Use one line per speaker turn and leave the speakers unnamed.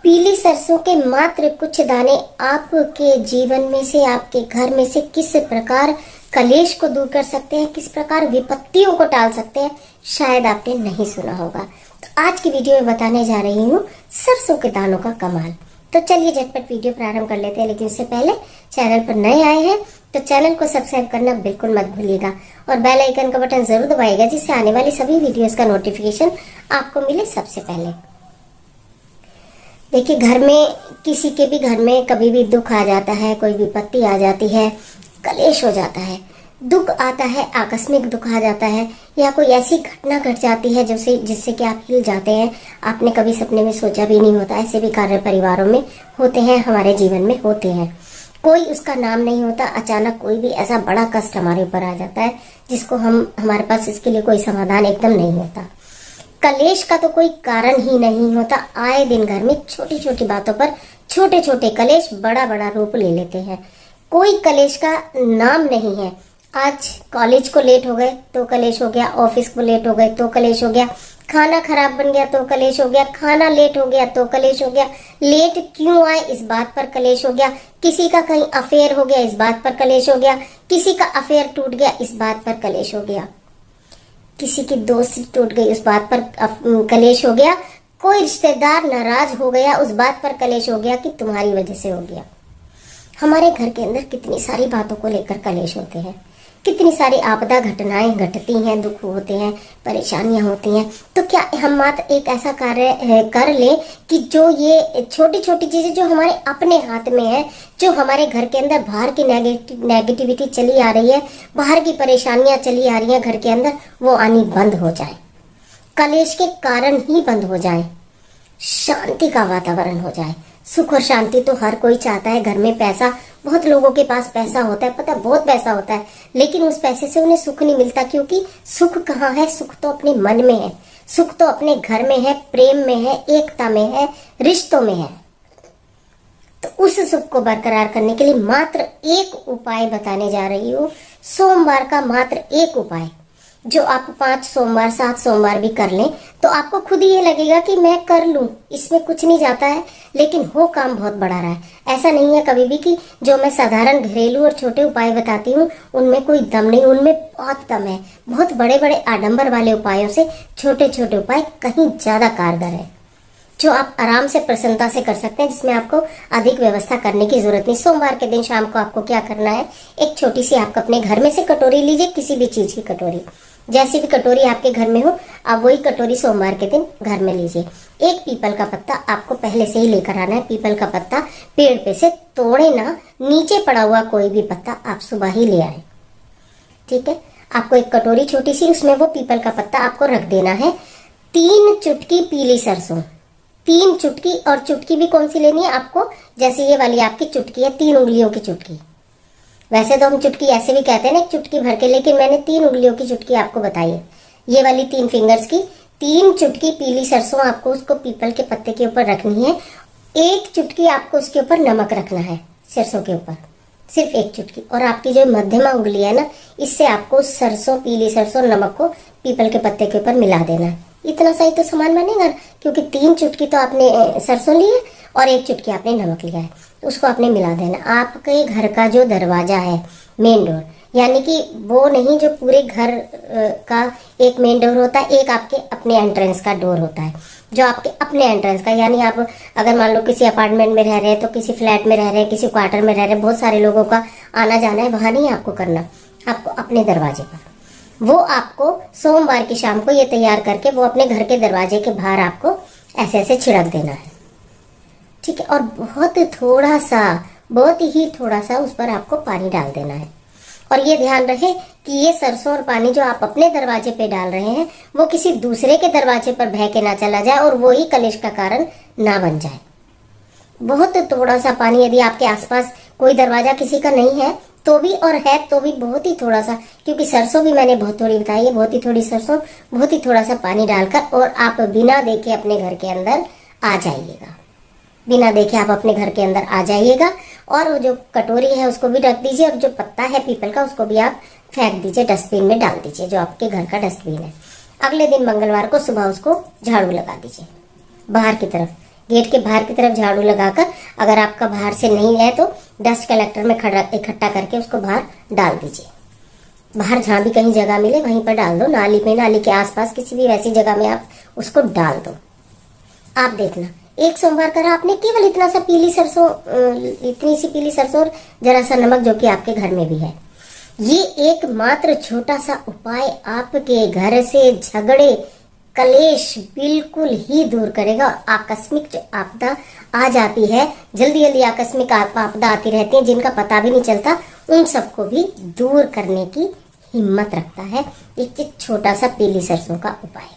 पीली सरसों के मात्र कुछ दाने आपके जीवन में से, आपके घर में से किस प्रकार कलेश को दूर कर सकते हैं, किस प्रकार विपत्तियों को टाल सकते हैं, शायद आपने नहीं सुना होगा। तो आज की वीडियो में बताने जा रही हूँ सरसों के दानों का कमाल। तो चलिए झटपट वीडियो प्रारंभ कर लेते हैं, लेकिन उससे पहले चैनल पर नए आए हैं तो चैनल को सब्सक्राइब करना बिल्कुल मत भूलिएगा और बेल आइकन का बटन जरूर दबाइएगा, जिससे आने वाली सभी वीडियोस का नोटिफिकेशन आपको मिले सबसे पहले। देखिए, घर में किसी के भी घर में कभी भी दुख आ जाता है, कोई विपत्ति आ जाती है, कलेश हो जाता है, दुख आता है, आकस्मिक दुख आ जाता है, या कोई ऐसी घटना घट जाती है जिससे कि आप हिल जाते हैं। आपने कभी सपने में सोचा भी नहीं होता। ऐसे भी कार्य परिवारों में होते हैं, हमारे जीवन में होते हैं। कोई उसका नाम नहीं होता, अचानक कोई भी ऐसा बड़ा कष्ट हमारे ऊपर आ जाता है जिसको हमारे पास इसके लिए कोई समाधान एकदम नहीं होता। कलेश का तो कोई कारण ही नहीं होता। आए दिन घर में छोटी छोटी बातों पर छोटे छोटे कलेश बड़ा बड़ा रूप ले लेते हैं। कोई कलेश का नाम नहीं है। आज कॉलेज को लेट हो गए तो कलेश हो गया, ऑफिस को लेट हो गए तो कलेश हो गया, खाना खराब बन गया तो कलेश हो गया, खाना लेट हो गया तो कलेश हो गया, लेट क्यों आए इस बात पर कलेश हो गया, किसी का कहीं अफेयर हो गया इस बात पर कलेश हो गया, किसी का अफेयर टूट गया इस बात पर कलेश हो गया, किसी की दोस्ती टूट गई उस बात पर कलेश हो गया, कोई रिश्तेदार नाराज हो गया उस बात पर कलेश हो गया कि तुम्हारी वजह से हो गया। हमारे घर के अंदर कितनी सारी बातों को लेकर कलेश होते हैं, कितनी सारी आपदा घटनाएं घटती हैं, दुख होते हैं, परेशानियां होती हैं। तो क्या हम मात्र एक ऐसा कार्य कर लें कि जो ये छोटी छोटी चीजें जो हमारे अपने हाथ में है, जो हमारे घर के अंदर बाहर की नेगेटिविटी चली आ रही है, बाहर की परेशानियां चली आ रही हैं घर के अंदर, वो आनी बंद हो जाए, कलेश के कारण ही बंद हो जाए, शांति का वातावरण हो जाए। सुख और शांति तो हर कोई चाहता है। घर में पैसा, बहुत लोगों के पास पैसा होता है, पता बहुत पैसा होता है, लेकिन उस पैसे से उन्हें सुख नहीं मिलता। क्योंकि सुख कहाँ है? सुख तो अपने मन में है, सुख तो अपने घर में है, प्रेम में है, एकता में है, रिश्तों में है। तो उस सुख को बरकरार करने के लिए मात्र एक उपाय बताने जा रही हूँ। सोमवार का मात्र एक उपाय, जो आप 5 सोमवार 7 सोमवार भी कर लें तो आपको खुद ही ये लगेगा कि मैं कर लूं, इसमें कुछ नहीं जाता है, लेकिन हो काम बहुत बड़ा रहा है। ऐसा नहीं है कभी भी कि जो मैं साधारण घरेलू और छोटे उपाय बताती हूँ उनमें कोई दम नहीं, उनमें बहुत दम है। बहुत बड़े बड़े आडंबर वाले उपायों से छोटे छोटे उपाय कहीं ज्यादा कारगर है, जो आप आराम से प्रसन्नता से कर सकते हैं, जिसमें आपको अधिक व्यवस्था करने की जरूरत नहीं। सोमवार के दिन शाम को आपको क्या करना है, एक छोटी सी आप अपने घर में से कटोरी लीजिए, किसी भी चीज की कटोरी, जैसी भी कटोरी आपके घर में हो, आप वही कटोरी सोमवार के दिन घर में लीजिए। एक पीपल का पत्ता आपको पहले से ही लेकर आना है। पीपल का पत्ता पेड़ पे से तोड़े ना, नीचे पड़ा हुआ कोई भी पत्ता आप सुबह ही ले आए, ठीक है। आपको एक कटोरी छोटी सी, उसमें वो पीपल का पत्ता आपको रख देना है। 3 चुटकी पीली सरसों, 3 चुटकी, और चुटकी भी कौन सी लेनी है आपको, जैसे ये वाली आपकी चुटकी है, 3 उंगलियों की चुटकी। वैसे तो हम चुटकी ऐसे भी कहते हैं ना, एक चुटकी भर के, लेकिन मैंने 3 उंगलियों की चुटकी आपको बताई है। ये वाली 3 फिंगर्स की 3 चुटकी पीली सरसों आपको उसको पीपल के पत्ते के ऊपर रखनी है। 1 चुटकी आपको उसके ऊपर नमक रखना है, सरसों के ऊपर, सिर्फ 1 चुटकी। और आपकी जो मध्यमा उंगली है ना, इससे आपको सरसों, पीली सरसों, नमक को पीपल के पत्ते के ऊपर मिला देना है। इतना सही तो सामान बनेगा, क्योंकि 3 चुटकी तो आपने सरसों ली है और 1 चुटकी आपने नमक लिया है, उसको आपने मिला देना। आपके घर का जो दरवाजा है, मेन डोर, यानी कि वो नहीं जो पूरे घर का एक मेन डोर होता है, एक आपके अपने एंट्रेंस का डोर होता है, जो आपके अपने एंट्रेंस का, यानी आप अगर मान लो किसी अपार्टमेंट में रह रहे हैं, तो किसी फ्लैट में रह रहे हैं, किसी क्वार्टर में रह रहे हैं, बहुत सारे लोगों का आना जाना है, वहां नहीं आपको करना, आपको अपने दरवाजे पर, वो आपको सोमवार की शाम को ये तैयार करके वो अपने घर के दरवाजे के बाहर आपको ऐसे ऐसे छिड़क देना है, ठीक है। और बहुत थोड़ा सा, बहुत ही थोड़ा सा उस पर आपको पानी डाल देना है। और ये ध्यान रहे कि ये सरसों और पानी जो आप अपने दरवाजे पे डाल रहे हैं, वो किसी दूसरे के दरवाजे पर बह के ना चला जाए और वो ही कलेश का कारण ना बन जाए। बहुत थोड़ा सा पानी, यदि आपके आसपास कोई दरवाजा किसी का नहीं है तो भी, और है तो भी बहुत ही थोड़ा सा, क्योंकि सरसों भी मैंने बहुत थोड़ी बताई है, बहुत ही थोड़ी सरसों, बहुत ही थोड़ा सा पानी डालकर, और आप बिना देखे अपने घर के अंदर आ जाइएगा। बिना देखे आप अपने घर के अंदर आ जाइएगा। और वो जो कटोरी है उसको भी रख दीजिए, और जो पत्ता है पीपल का उसको भी आप फेंक दीजिए, डस्टबिन में डाल दीजिए, जो आपके घर का डस्टबिन है। अगले दिन मंगलवार को सुबह उसको झाड़ू लगा दीजिए बाहर की तरफ। गेट के बाहर की तरफ झाड़ू लगाकर, अगर आपका बाहर से नहीं है तो डस्ट कलेक्टर में इकट्ठा करके उसको बाहर डाल दीजिए। बाहर जहाँ भी कहीं जगह मिले वहीं पर डाल दो, नाली में, नाली के आसपास किसी भी वैसी जगह में आप उसको डाल दो। आप देखना, एक सोमवार करा आपने, केवल इतना सा पीली सरसों, इतनी सी पीली सरसों और जरा सा नमक जो कि आपके घर में भी है, ये एकमात्र छोटा सा उपाय आपके घर से झगड़े कलेश बिल्कुल ही दूर करेगा। आकस्मिक जो आपदा आ जाती है, जल्दी जल्दी आकस्मिक आपदा आती रहती है जिनका पता भी नहीं चलता, उन सबको भी दूर करने की हिम्मत रखता है एक छोटा सा पीली सरसों का उपाय।